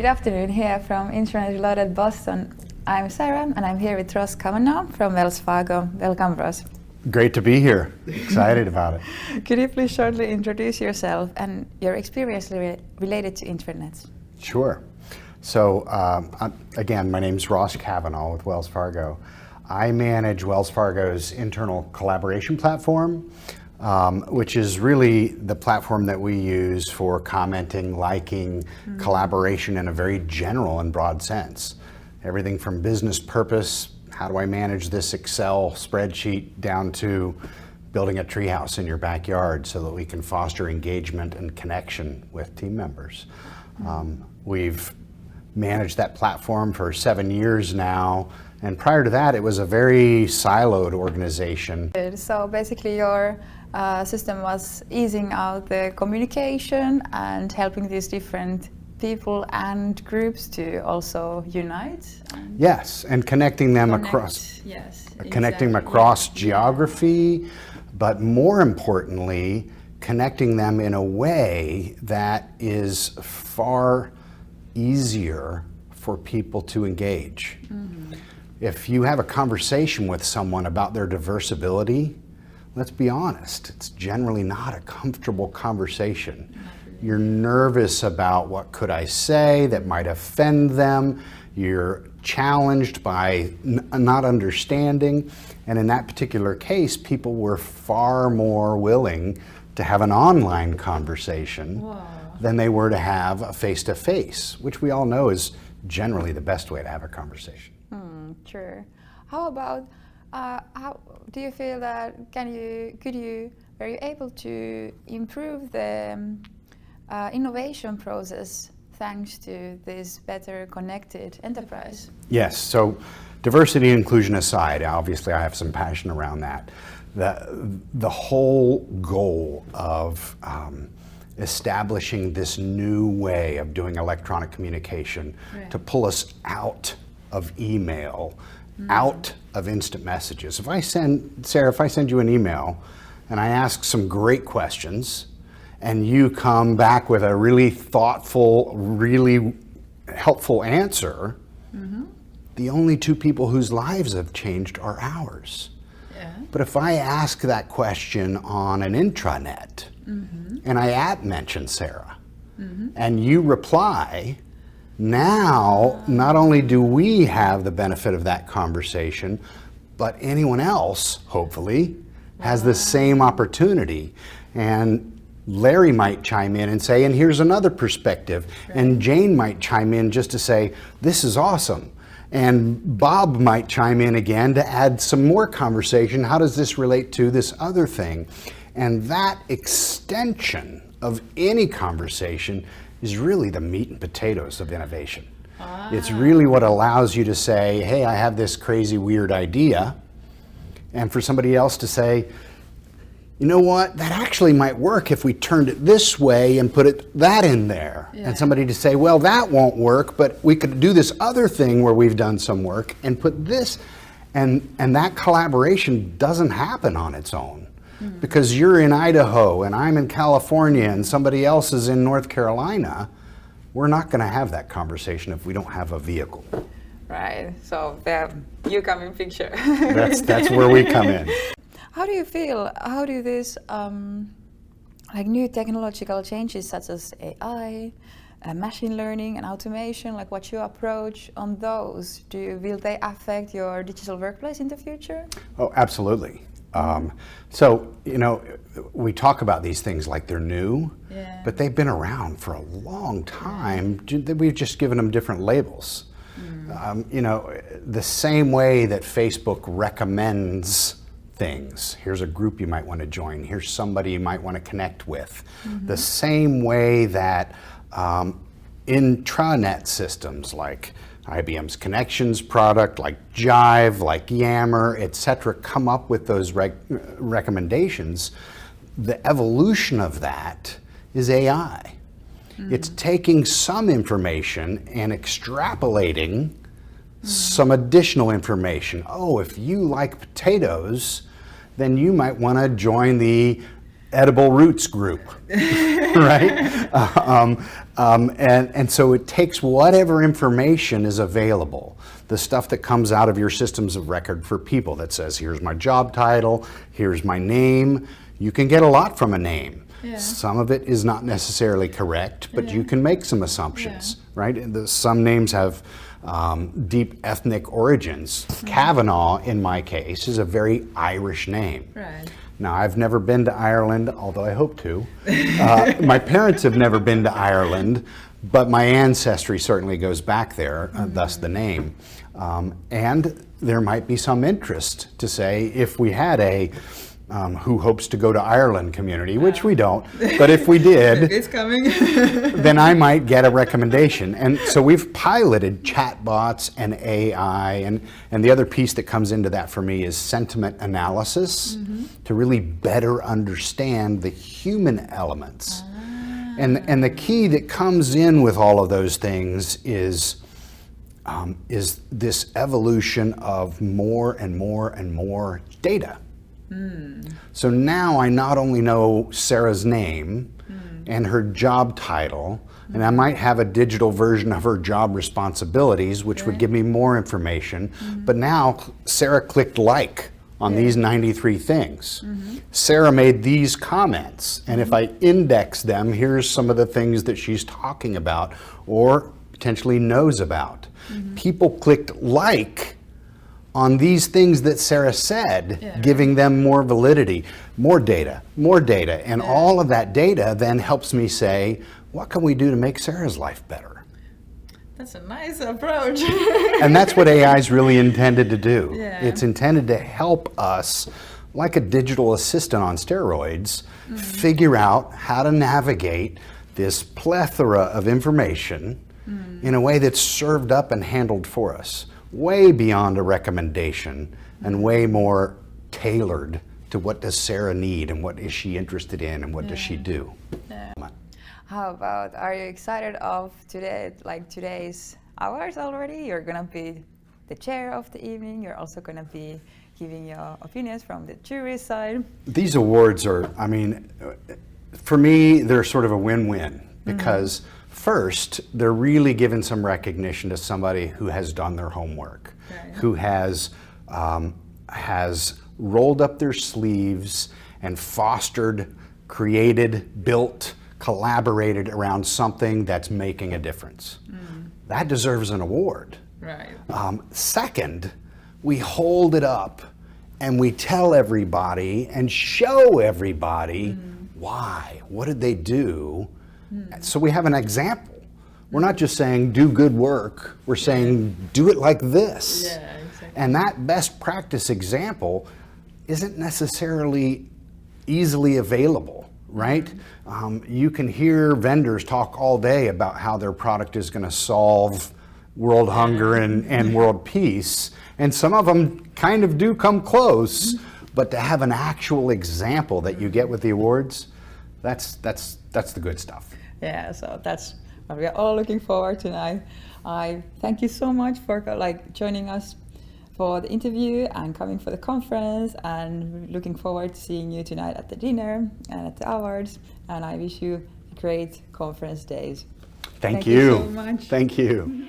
Good afternoon, here from Internet Reloaded Boston. I'm Sarah and I'm here with Ross Cavanaugh from Wells Fargo. Welcome, Ross. Great to be here. Excited about it. Could you please shortly introduce yourself and your experience related to Internet? Sure. So again, my name's Ross Cavanaugh with Wells Fargo. I manage Wells Fargo's internal collaboration platform, which is really the platform that we use for commenting, liking, collaboration in a very general and broad sense. Everything from business purpose, how do I manage this Excel spreadsheet, down to building a treehouse in your backyard so that we can foster engagement and connection with team members. We've managed that platform for 7 years now, and prior to that it was a very siloed organization. So basically your system was easing out the communication and helping these different people and groups to also unite. Yes, and connecting them across geography, but more importantly, connecting them in a way that is far easier for people to engage. If you have a conversation with someone about their diverse ability, let's be honest, it's generally not a comfortable conversation. You're nervous about what could I say that might offend them. You're challenged by not understanding. And in that particular case, people were far more willing to have an online conversation than they were to have a face-to-face, which we all know is generally the best way to have a conversation. Sure. How about, how do you feel that, were you able to improve the innovation process thanks to this better connected enterprise? Yes, so diversity and inclusion aside, obviously I have some passion around that. The whole goal of establishing this new way of doing electronic communication to pull us out of email, out of instant messages. Sarah, if I send you an email and I ask some great questions, and you come back with a really thoughtful, really helpful answer, the only two people whose lives have changed are ours. But if I ask that question on an intranet, and I mention Sarah, and you reply, now not only do we have the benefit of that conversation, but anyone else, hopefully, has the same opportunity. And Larry might chime in and say, and here's another perspective. And Jane might chime in just to say, this is awesome. And Bob might chime in again to add some more conversation. How does this relate to this other thing? And that extension of any conversation is really the meat and potatoes of innovation. It's really what allows you to say, hey, I have this crazy, weird idea. And for somebody else to say, you know what, that actually might work if we turned it this way and put that in there. And somebody to say, well, that won't work, but we could do this other thing where we've done some work and put this. And that collaboration doesn't happen on its own. Because you're in Idaho and I'm in California and somebody else is in North Carolina, we're not going to have that conversation if we don't have a vehicle. Right, so there you come in picture. That's where we come in. How do you feel? How do this like new technological changes such as AI, machine learning and automation, like what's your approach on those? Will they affect your digital workplace in the future? Oh, absolutely. So, you know, we talk about these things like they're new, but they've been around for a long time. We've just given them different labels. You know, the same way that Facebook recommends things. Here's a group you might want to join. Here's somebody you might want to connect with. The same way that intranet systems like IBM's Connections product, like Jive, like Yammer, etc., come up with those recommendations. The evolution of that is AI. It's taking some information and extrapolating some additional information. Oh, if you like potatoes, then you might want to join the edible roots group, right? And so it takes whatever information is available, the stuff that comes out of your systems of record for people that says, here's my job title, here's my name. You can get a lot from a name. Yeah. Some of it is not necessarily correct, but you can make some assumptions, right? Some names have deep ethnic origins. Cavanaugh, in my case, is a very Irish name. Right. Now, I've never been to Ireland, although I hope to. My parents have never been to Ireland, but my ancestry certainly goes back there, thus the name. And there might be some interest to say, if we had a who hopes to go to Ireland community, which we don't, but if we did, It's coming. then I might get a recommendation. And so we've piloted chatbots and AI, and the other piece that comes into that for me is sentiment analysis to really better understand the human elements. And the key that comes in with all of those things is this evolution of more and more and more data. So now I not only know Sarah's name and her job title, and I might have a digital version of her job responsibilities, which would give me more information, but now Sarah clicked like on these 93 things. Sarah made these comments, and if I index them, here's some of the things that she's talking about or potentially knows about. People clicked like on these things that Sarah said, giving them more validity, more data, and all of that data then helps me say, what can we do to make Sarah's life better? That's a nice approach. And that's what AI is really intended to do. Yeah. It's intended to help us, like a digital assistant on steroids, figure out how to navigate this plethora of information in a way that's served up and handled for us, way beyond a recommendation and way more tailored to what does Sarah need and what is she interested in and what does she do. How about, are you excited of today, like today's hours already? You're gonna be the chair of the evening. You're also gonna be giving your opinions from the jury side. These awards are, I mean, for me, they're sort of a win-win because first, they're really giving some recognition to somebody who has done their homework, who has rolled up their sleeves and fostered, created, built, collaborated around something that's making a difference. That deserves an award. Right. Second, we hold it up and we tell everybody and show everybody why, what did they do? So we have an example. We're not just saying do good work, we're saying do it like this. Yeah, exactly. And that best practice example isn't necessarily easily available, right? You can hear vendors talk all day about how their product is going to solve world hunger and world peace, and some of them kind of do come close, but to have an actual example that you get with the awards, that's the good stuff. Yeah, so that's what we are all looking forward to tonight. I thank you so much for joining us for the interview and coming for the conference, and looking forward to seeing you tonight at the dinner and at the awards, and I wish you great conference days. Thank you so much. Thank you.